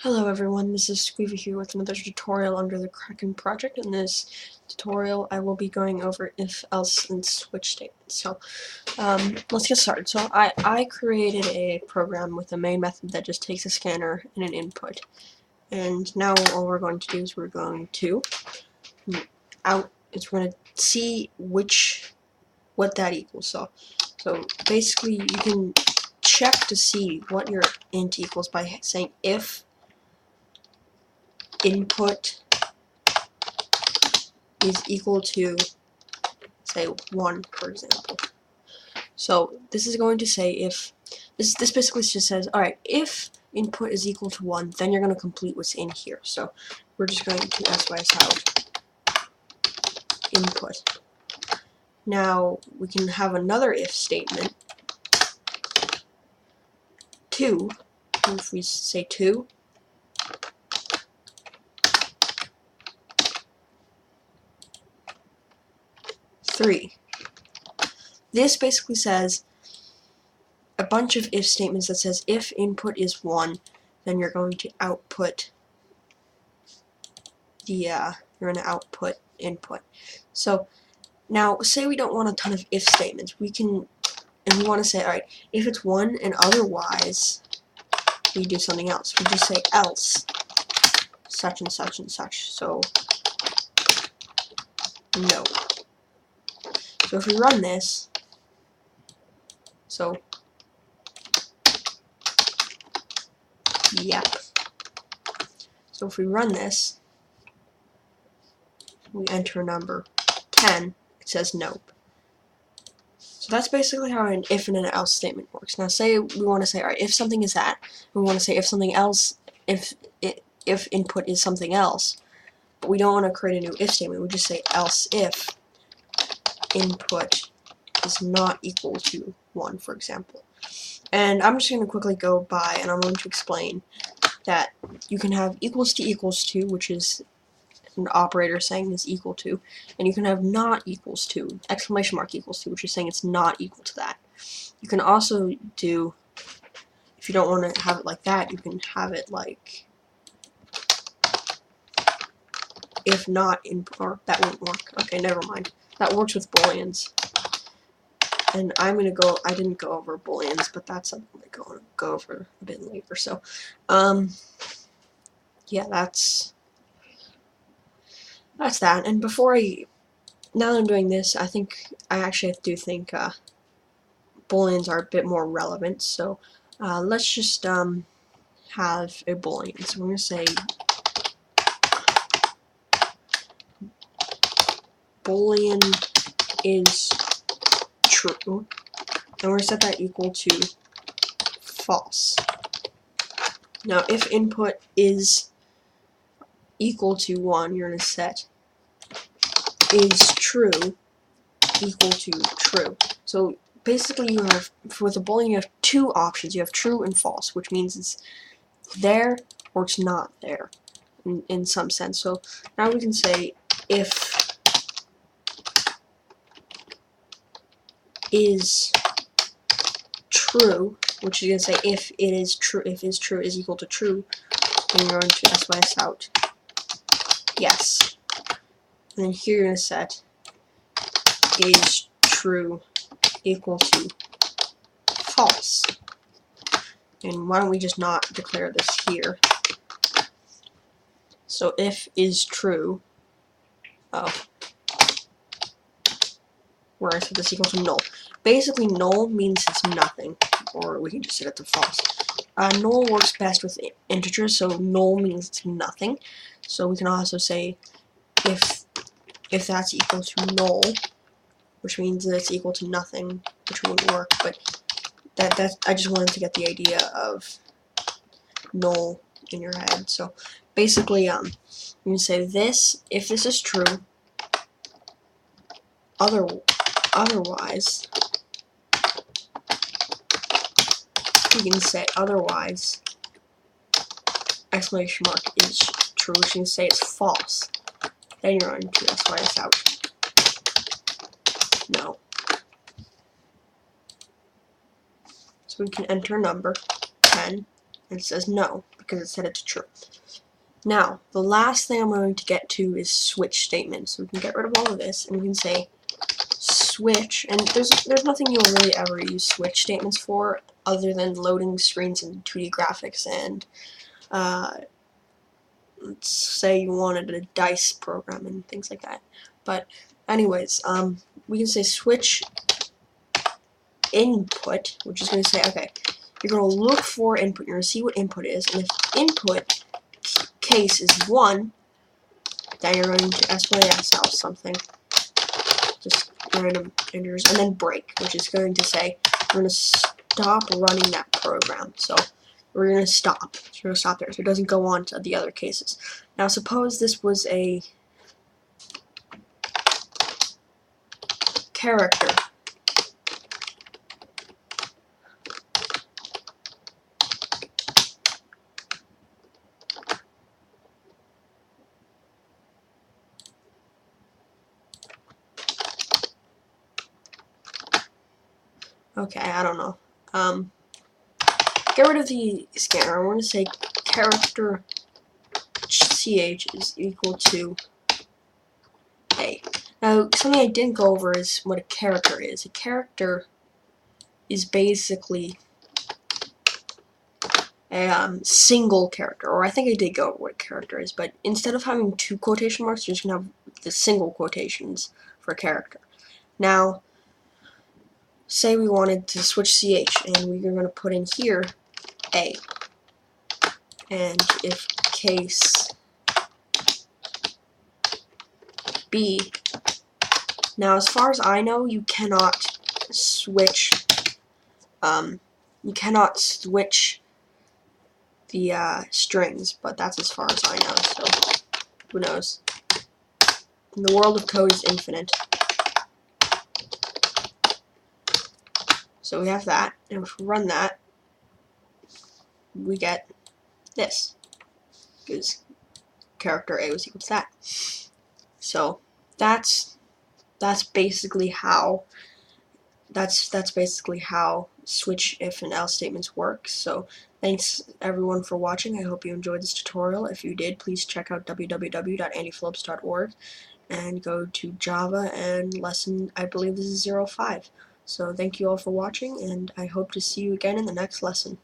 Hello everyone, this is Squeevy here with another tutorial under the Kraken project. In this tutorial I will be going over if, else, and switch statements. So let's get started. So I created a program with a main method that just takes a scanner and an input. And now all we're going to do is we're going to see what that equals. So basically you can check to see what your int equals by saying if input is equal to, say, 1, for example. So this is going to say if this basically just says, alright, if input is equal to 1, then you're going to complete what's in here. So we're just going to sys out input. Now we can have another if statement, 2. If we say 2, three. This basically says a bunch of if statements that says if input is 1, then you're going to output you're going to output input. So now say we don't want a ton of if statements. We can, and we want to say, alright, if it's 1 and otherwise, we do something else. We just say else such and such and such. So no. So if we run this, so yep. So if we run this, we enter number 10, it says nope. So that's basically how an if and an else statement works. Now say we want to say, alright, if something is that, we want to say if something else, if input is something else, but we don't want to create a new if statement, we just say else if input is not equal to 1, for example. And I'm just going to quickly go by and I'm going to explain that you can have equals to, which is an operator saying is equal to, and you can have not equals to, exclamation mark equals to, which is saying it's not equal to that. You can also do, if you don't want to have it like that, you can have it like if not or that won't work. Okay, never mind. That works with booleans. And I didn't go over booleans, but that's something I'm going to go over a bit later. So, yeah, that's that. And now that I'm doing this, I actually do think booleans are a bit more relevant. So, let's just have a boolean. So we're going to say boolean is true, and we're going to set that equal to false. Now if input is equal to 1, you're going to set is true equal to true. So basically you have, with a boolean you have two options. You have true and false, which means it's there or it's not there in some sense. So now we can say if is true, which is going to say if is true is equal to true, then you're going to sys out yes. And then here you're going to set is true equal to false. And why don't we just not declare this here? So if is true, where I set this equal to null. Basically null means it's nothing, or we can just set it to false. Null works best with integers, so null means it's nothing. So we can also say if that's equal to null, which means that it's equal to nothing, which wouldn't work, but I just wanted to get the idea of null in your head. So basically, you can say this, if this is true, otherwise, you can say otherwise, exclamation mark is true, which you can say it's false. Then you're going to sys out no. So we can enter number 10, and it says no because it set it to true. Now, the last thing I'm going to get to is switch statements. So we can get rid of all of this, and we can say switch, and there's nothing you'll really ever use switch statements for other than loading screens in 2D graphics, and let's say you wanted a dice program and things like that. But anyways, we can say switch input, which is going to say, okay, you're going to look for input, you're going to see what input is, and if input case is 1, then you're going to SYS out something, just random integers, and then break, which is going to say we're going to stop running that program. So we're going to stop. So we're going to stop there, so it doesn't go on to the other cases. Now suppose this was a character. Okay, I don't know. Get rid of the scanner. I want to say character ch is equal to a. Now, something I didn't go over is what a character is. A character is basically a single character, or I think I did go over what a character is, but instead of having 2 quotation marks, you're just going to have the single quotations for a character. Now, say we wanted to switch CH, and we're going to put in here A. And if case B, now as far as I know, you cannot switch, the strings, but that's as far as I know, so who knows. The world of code is infinite. So we have that, and if we run that, we get this, because character A was equal to that. So that's basically how switch, if, and else statements work. So thanks everyone for watching. I hope you enjoyed this tutorial. If you did, please check out www.andyphillips.org and go to Java and lesson, I believe this is 05. So thank you all for watching, and I hope to see you again in the next lesson.